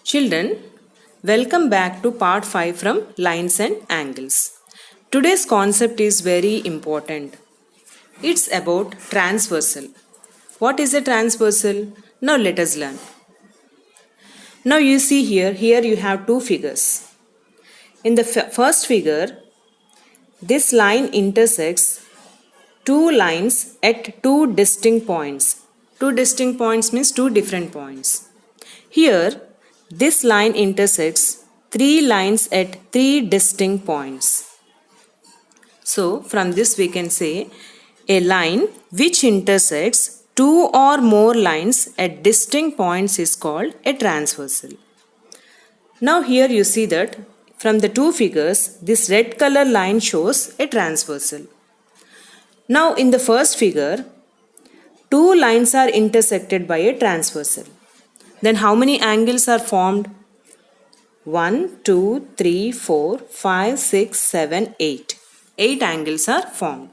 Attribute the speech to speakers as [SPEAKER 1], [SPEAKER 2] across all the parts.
[SPEAKER 1] Children, welcome back to part 5 from Lines and Angles. Today's concept is very important. It's about transversal. What is a transversal? Now let us learn. Now you see here you have two figures. In the first figure, this line intersects two lines at two distinct points. Two distinct points means two different points. Here, this line intersects three lines at three distinct points. So, from this we can say a line which intersects two or more lines at distinct points is called a transversal. Now here you see that from the two figures, this red color line shows a transversal. Now in the first figure, two lines are intersected by a transversal. Then how many angles are formed? 1, 2, 3, 4, 5, 6, 7, 8. 8 angles are formed.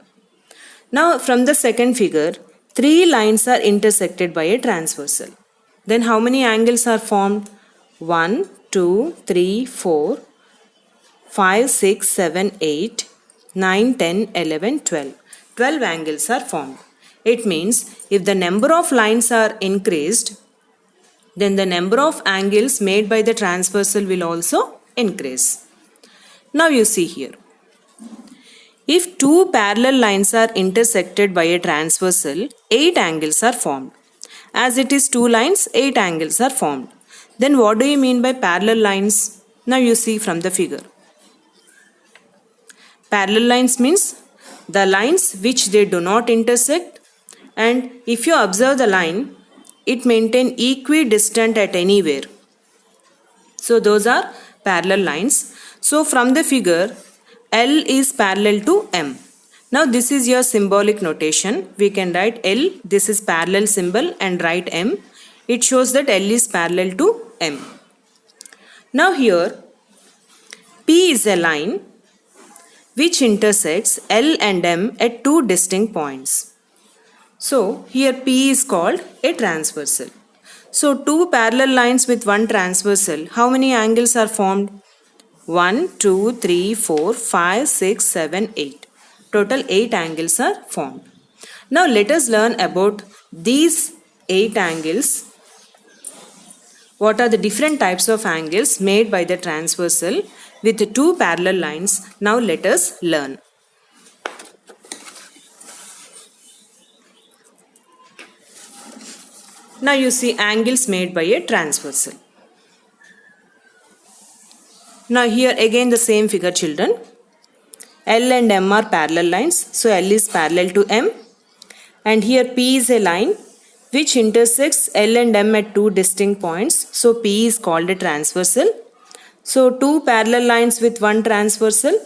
[SPEAKER 1] Now from the second figure, three lines are intersected by a transversal. Then how many angles are formed? 1, 2, 3, 4, 5, 6, 7, 8, 9, 10, 11, 12. 12 angles are formed. It means if the number of lines are increased, then the number of angles made by the transversal will also increase. Now you see here. If two parallel lines are intersected by a transversal, 8 angles are formed. As it is two lines, 8 angles are formed. Then what do you mean by parallel lines? Now you see from the figure. Parallel lines means the lines which they do not intersect, and if you observe the line, it maintains equidistant at anywhere. So those are parallel lines. So from the figure, L is parallel to M. Now this is your symbolic notation. We can write L, this is parallel symbol, and write M. It shows that L is parallel to M. Now here, P is a line which intersects L and M at two distinct points. So here P is called a transversal. So two parallel lines with one transversal, how many angles are formed? 1, 2, 3, 4, 5, 6, 7, 8. Total 8 angles are formed. Now let us learn about these 8 angles. What are the different types of angles made by the transversal with two parallel lines? Now let us learn. Now you see angles made by a transversal. Now here again the same figure, children. L and M are parallel lines. So L is parallel to M. And here P is a line which intersects L and M at two distinct points. So P is called a transversal. So two parallel lines with one transversal,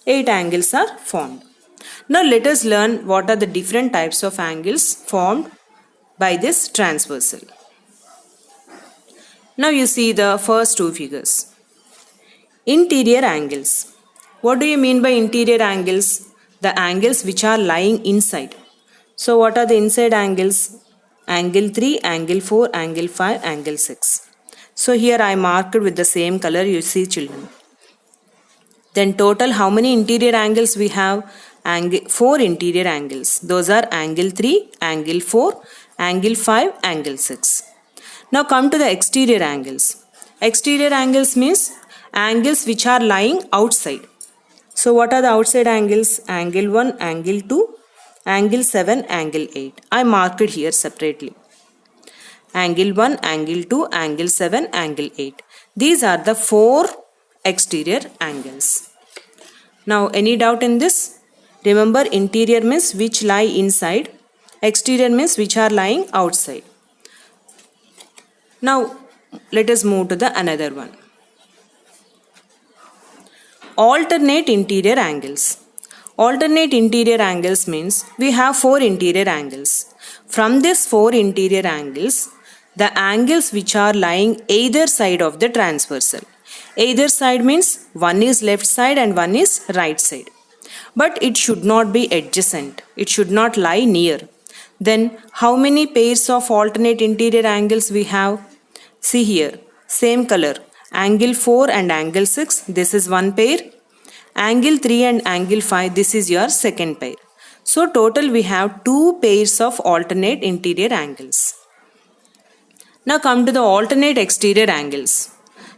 [SPEAKER 1] 8 angles are formed. Now let us learn what are the different types of angles formed by this transversal. Now you see the first two figures. Interior angles. What do you mean by interior angles? The angles which are lying inside. So what are the inside angles? Angle 3, angle 4, angle 5, angle 6. So here I marked with the same color, you see, children. Then total how many interior angles we have? 4 interior angles. Those are angle 3, angle 4, angle 5, angle 6. Now come to the exterior angles. Exterior angles means angles which are lying outside. So what are the outside angles? Angle 1, angle 2, angle 7, angle 8. I marked it here separately. Angle 1, angle 2, angle 7, angle 8. These are the 4 exterior angles. Now any doubt in this? Remember, interior means which lie inside. Exterior means which are lying outside. Now let us move to the another one. Alternate interior angles. Alternate interior angles means we have 4 interior angles. From these 4 interior angles, the angles which are lying either side of the transversal. Either side means one is left side and one is right side. But it should not be adjacent. It should not lie near. Then how many pairs of alternate interior angles we have? See here. same color. Angle 4 and angle 6, this is one pair. Angle 3 and angle 5, this is your second pair. So total we have two pairs of alternate interior angles. Now come to the alternate exterior angles.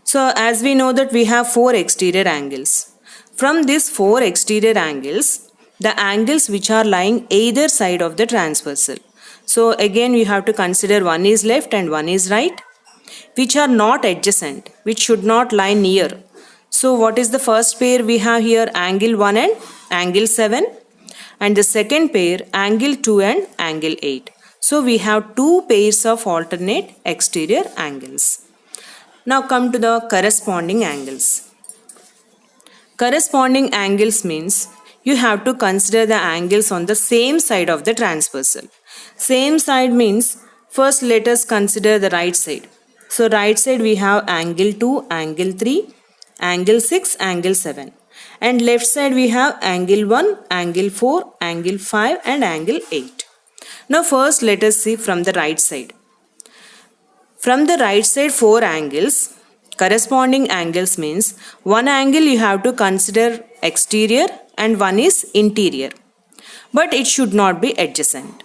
[SPEAKER 1] So as we know that we have four exterior angles. From these four exterior angles, the angles which are lying either side of the transversal. So again we have to consider one is left and one is right, which are not adjacent, which should not lie near. So what is the first pair we have here? Angle 1 and angle 7. And the second pair, angle 2 and angle 8. So we have two pairs of alternate exterior angles. Now come to the corresponding angles. Corresponding angles means you have to consider the angles on the same side of the transversal. Same side means first let us consider the right side. So right side we have angle 2, angle 3, angle 6, angle 7. And left side we have angle 1, angle 4, angle 5 and angle 8. Now first let us see from the right side. From the right side four angles, corresponding angles means one angle you have to consider exterior and one is interior. But it should not be adjacent.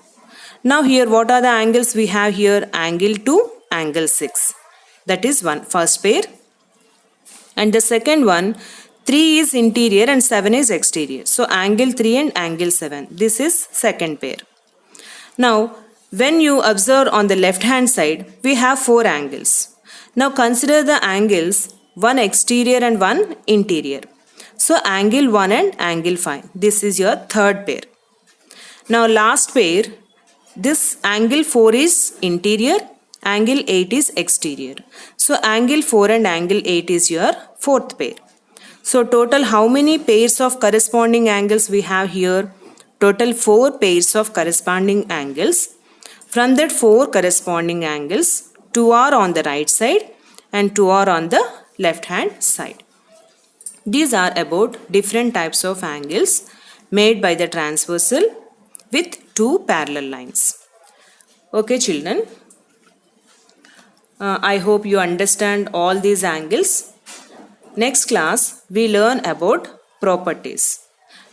[SPEAKER 1] Now here what are the angles we have here? Angle 2, angle 6. That is one first pair. And the second one, 3 is interior and 7 is exterior. So angle 3 and angle 7. This is second pair. Now when you observe on the left hand side, we have four angles. Now consider the angles, one exterior and one interior. So angle 1 and angle 5. This is your third pair. Now last pair, this angle 4 is interior, angle 8 is exterior. So angle 4 and angle 8 is your fourth pair. So total how many pairs of corresponding angles we have here? Total 4 pairs of corresponding angles. From that 4 corresponding angles, 2 are on the right side and 2 are on the left hand side. These are about different types of angles made by the transversal with two parallel lines. Okay children, I hope you understand all these angles. Next class we learn about properties.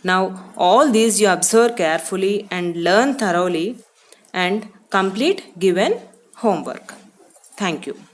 [SPEAKER 1] Now all these you observe carefully and learn thoroughly and complete given homework. Thank you.